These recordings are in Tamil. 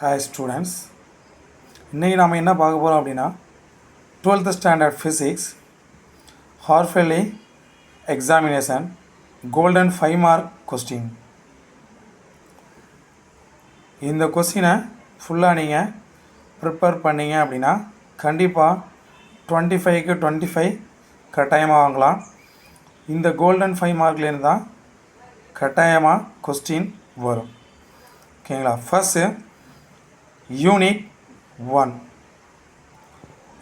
ஹாய் ஸ்டூடெண்ட்ஸ், இன்றைக்கி நாம் என்ன பார்க்க போகிறோம் அப்படின்னா 12th standard physics half yearly examination golden 5 mark question. இந்த கொஸ்டினை ஃபுல்லாக நீங்கள் ப்ரிப்பேர் பண்ணிங்க அப்படின்னா கண்டிப்பாக 25க்கு 25 கட்டாயமாக வாங்கலாம். இந்த கோல்டன் 5 மார்க்லேருந்து தான் கட்டாயமாக கொஸ்டின் வரும். ஓகேங்களா? First unit 1.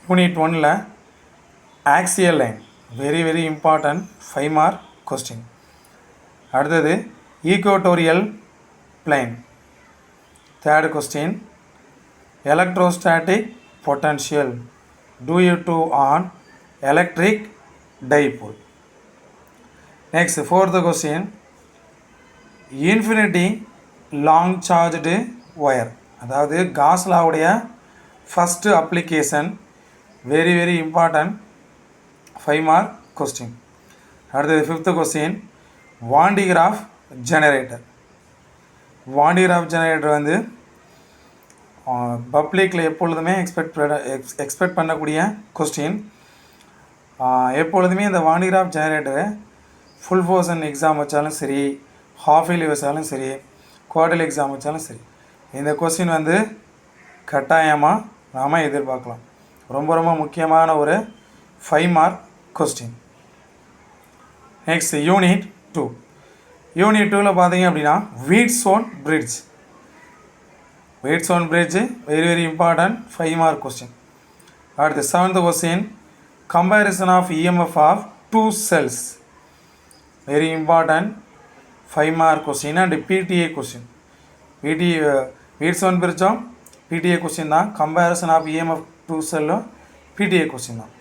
யூனிட் 1ல் axial line very important 5 mark question. அடுத்தது equatorial plane. Third question electrostatic potential due to on electric dipole. Next, fourth question infinity long charged wire. அதாவது காஸ் லாவுடைய first application very important 5 mark question. அடுத்தது fifth question Van de Graaff generator. Van de Graaff generator வந்து பப்ளிக்கில் எப்பொழுதுமே எக்ஸ்பெக்ட் பண்ணக்கூடிய கொஸ்டின். எப்பொழுதுமே இந்த வாண்டிகிராஃப் ஜெனரேட்டரை ஃபுல் போர்ஷன் எக்ஸாம் வச்சாலும் சரி, ஹாஃப் இயர்லி வச்சாலும் சரி, குவார்டர்லி எக்ஸாம் வச்சாலும் சரி, இந்த கொஸ்டின் வந்து கட்டாயமாக நாம் எதிர்பார்க்கலாம். ரொம்ப முக்கியமான ஒரு 5 mark question. Next unit 2. Unit 2ல் பார்த்தீங்க அப்படின்னா Wheatstone bridge. Wheatstone bridge very important 5 mark question. அடுத்து 7th question comparison of EMF of 2 cells. Very important 5 mark question and PTA question. Wheatstone பிரிட்ஜும் பிடிஏ கொஸ்டின் தான். கம்பேரிசன் ஆஃப் இஎம்எஃப் 2 celலும் பிடிஏ கொஸ்டின் தான்.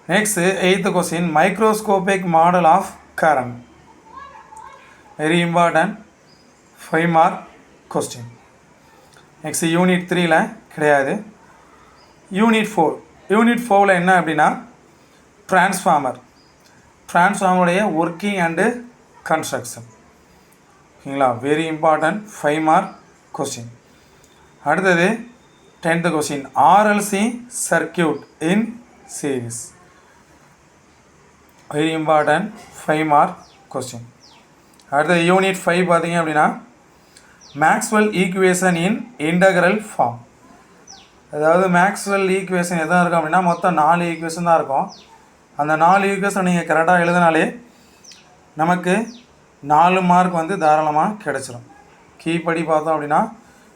Next 8th question microscopic model of current. Very important 5 mark question. Next unit 3ல் கிடையாது. யூனிட் 4. யூனிட் 4ல் என்ன அப்படின்னா டிரான்ஸ்ஃபார்மருடைய ஒர்க்கிங் அண்டு கன்ஸ்ட்ரக்ஷன். ஓகேங்களா? Very important 5 mark question. அடுத்தது 10th question RLC circuit in series. Very important 5 mark question. அடுத்தது யூனிட் 5 பார்த்தீங்க அப்படின்னா Maxwell equation in integral form. அதாவது மேக்ஸ்வெல் ஈக்குவேஷன் எதாக இருக்கும் அப்படின்னா மொத்தம் 4 ஈக்குவேஷன் தான் இருக்கும். அந்த 4 ஈக்குவேஷன் நீங்கள் கரெக்டாக எழுதினாலே நமக்கு 4 மார்க் வந்து தாராளமாக கிடச்சிரும். கீப்படி பார்த்தோம் அப்படின்னா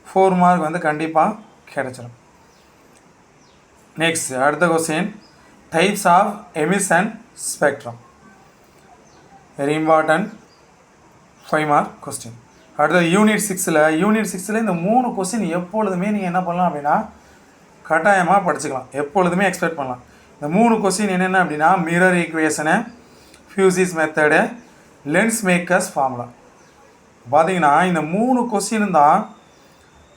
4 மார்க் வந்து கண்டிப்பாக கிடச்சிரும். நெக்ஸ்ட் அடுத்த question types of emission spectrum. Very important 5 mark question. அடுத்தது யூனிட் 6ல் இந்த 3 கொஸ்டின் எப்பொழுதுமே நீங்கள் என்ன பண்ணலாம் அப்படின்னா கட்டாயமாக படிச்சுக்கலாம், எப்பொழுதுமே எக்ஸ்பெக்ட் பண்ணலாம். இந்த 3 கொஸ்டின் என்னென்ன அப்படின்னா mirror equation, Fizeau's method, lens maker's formula. பார்த்தீங்கன்னா இந்த 3 கொஸ்டின் தான்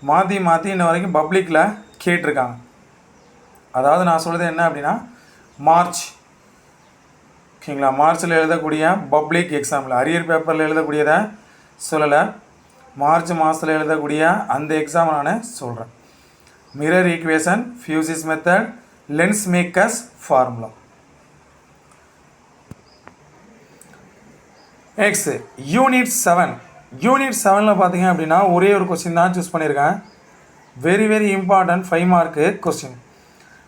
மாற்றி இன்ன வரைக்கும் பப்ளிக்கில் கேட்டிருக்காங்க. அதாவது நான் சொல்கிறது என்ன அப்படின்னா மார்ச், ஓகேங்களா, மார்ச்சில் எழுதக்கூடிய பப்ளிக் எக்ஸாமில் அரியர் பேப்பரில் எழுதக்கூடியதை சொல்லலை, மார்ச் மாதத்தில் எழுதக்கூடிய அந்த எக்ஸாம் நான் சொல்கிறேன். Mirror equation, Fizeau's method, lens maker's formula. Next unit 7. Unit 7ல் பார்த்தீங்க அப்படின்னா ஒரே ஒரு கொஸ்டின் தான் சூஸ் பண்ணியிருக்கேன். Very important 5 mark question.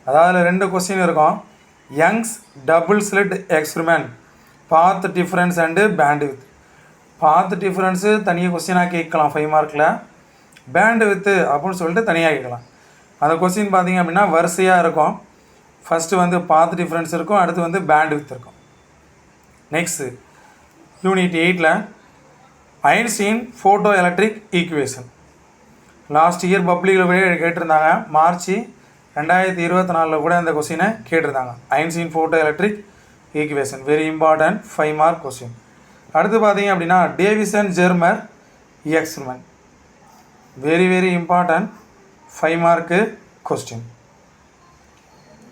அதாவது 2 கொஸ்டின் இருக்கும். Young's double slit experiment, path difference and band width. Path difference தனியாக கொஸ்டினாக கேட்கலாம் 5 மார்க்கில், பேண்டு வித்து அப்படின்னு சொல்லிட்டு தனியாக கேட்கலாம். அந்த கொஸ்டின் பார்த்தீங்க அப்படின்னா வரிசையாக இருக்கும். ஃபஸ்ட்டு வந்து பாத் டிஃப்ரென்ஸ் இருக்கும், அடுத்து வந்து பேண்ட் வித் இருக்கும். நெக்ஸ்ட்டு யூனிட் 8ல் Einstein photo electric equation. Last year பப்ளிக்கில் கூட கேட்டிருந்தாங்க, மார்ச் 2024 கூட இந்த கொஸ்டினை கேட்டிருந்தாங்க. Einstein photo electric equation very important 5 mark question. அடுத்து பார்த்தீங்க அப்படின்னா Davisson Germer experiment. Very important 5 mark question.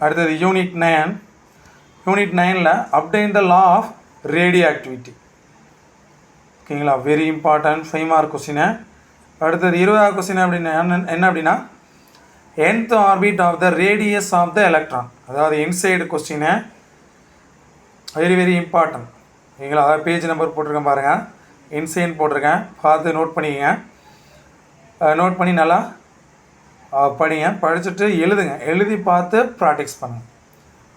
அடுத்தது யூனிட் 9. யூனிட் 9ல் obtain the law of radio activity. ஓகேங்களா, வெரி இம்பார்ட்டன்ட் 5 மார்க் கொஸ்டினை அடுத்தது 20வது கொஸ்டின் அப்படின்னா என்ன அப்படின்னா nth orbit of the radius of the electron. அதாவது இன்சைடு கொஸ்டினை வெரி வெரி இம்பார்ட்டன்ட். ஓகேங்களா? அதாவது பேஜ் நம்பர் போட்டிருக்கேன் பாருங்கள், இன்சைன் போட்டிருக்கேன், பார்த்து நோட் பண்ணிக்கங்க. நோட் பண்ணி நல்லா படிங்க, படிச்சுட்டு எழுதுங்க, எழுதி பார்த்து ப்ராக்டிஸ் பண்ணுங்கள்.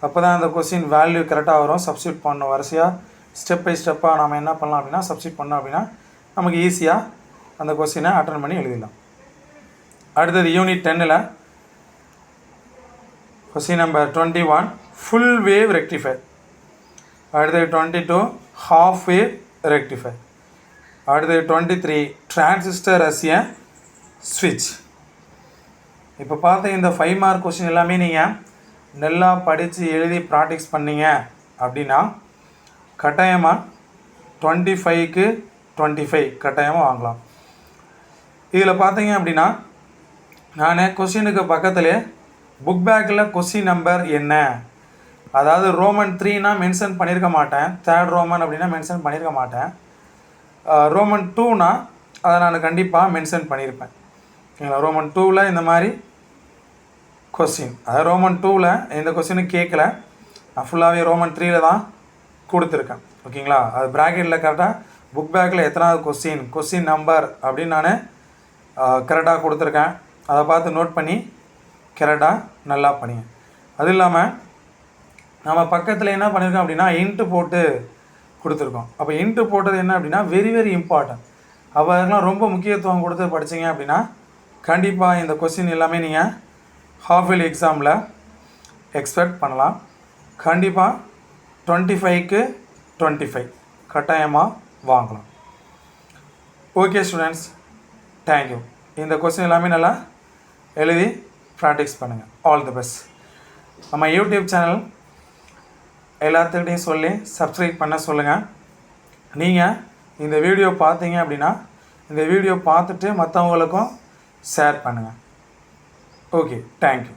அப்போ தான் அந்த கொஸ்டின் வேல்யூ கரெக்டாக வரும். சப்ஸ்டியூட் பண்ணணும் வரிசையாக ஸ்டெப் பை ஸ்டெப்பாக நம்ம என்ன பண்ணலாம் அப்படின்னா சப்ஸ்டியூட் பண்ணோம் அப்படின்னா நமக்கு ஈஸியாக அந்த கொஸ்டினை அட்டன் பண்ணி எழுதிடலாம். அடுத்தது யூனிட் 10ல் question number 21 full wave rectifier. அடுத்தது 22 ஹாஃப் வேவ் ரெக்டிஃபையர். அடுத்தது 23 டிரான்சிஸ்டர் as a ஸ்விட்ச். இப்போ பார்த்த இந்த 5 மார்க் கொஸ்டின் எல்லாமே நீங்கள் நல்லா படித்து எழுதி ப்ராக்டிஸ் பண்ணிங்க அப்படின்னா கட்டாயமாக 25க்கு 25 கட்டாயமாக வாங்கலாம். இதில் பார்த்தீங்க அப்படின்னா நான் கொஸ்டினுக்கு பக்கத்துலேயே புக் பேக்கில் கொஸ்டின் நம்பர் என்ன, அதாவது ரோமன் 3னா மென்ஷன் பண்ணியிருக்க மாட்டேன், தேர்ட் ரோமன் அப்படின்னா மென்ஷன் பண்ணியிருக்க மாட்டேன், ரோமன் 2னா அதை நான் கண்டிப்பாக மென்ஷன் பண்ணியிருப்பேன். ஓகேங்களா? ரோமன் 2ல் இந்த மாதிரி கொஸ்டின், அதாவது ரோமன் 2ல் இந்த கொஸ்டினு கேட்கல, நான் ஃபுல்லாகவே ரோமன் 3ல் தான் கொடுத்துருக்கேன். ஓகேங்களா? அது ப்ராக்கெட்டில் கரெக்டாக புக் பேக்கில் எத்தனாவது கொஸ்டின் நம்பர் அப்படின்னு நான் கரெக்டாக கொடுத்துருக்கேன். அதை பார்த்து நோட் பண்ணி கரெக்டாக நல்லா பண்ணிங்க. அது இல்லாமல் நம்ம பக்கத்தில் என்ன பண்ணியிருக்கோம் அப்படின்னா இன்ட்டு போட்டு கொடுத்துருக்கோம். அப்போ இன்ட்டு போட்டது என்ன அப்படின்னா வெரி வெரி இம்பார்ட்டன்ட். அப்போ அதுக்கெலாம் ரொம்ப முக்கியத்துவம் கொடுத்து படிச்சிங்க அப்படின்னா கண்டிப்பாக இந்த கொஸ்டின் எல்லாமே நீங்கள் ஹாஃப் இயர்லி எக்ஸாமில் எக்ஸ்பெக்ட் பண்ணலாம். கண்டிப்பாக 25க்கு 25 கட்டாயமாக வாங்கலாம். Okay students, thank you. இந்த கொஸ்டின் எல்லாமே நல்லா எழுதி ப்ராக்டிஸ் பண்ணுங்கள். All the best. நம்ம யூடியூப் சேனல் எல்லாத்துக்கிட்டையும் சொல்லி சப்ஸ்கிரைப் பண்ண சொல்லுங்கள். நீங்கள் இந்த வீடியோ பார்த்தீங்க அப்படின்னா இந்த வீடியோ பார்த்துட்டு மற்றவங்களுக்கும் ஷேர் பண்ணுங்கள். Okay, thank you.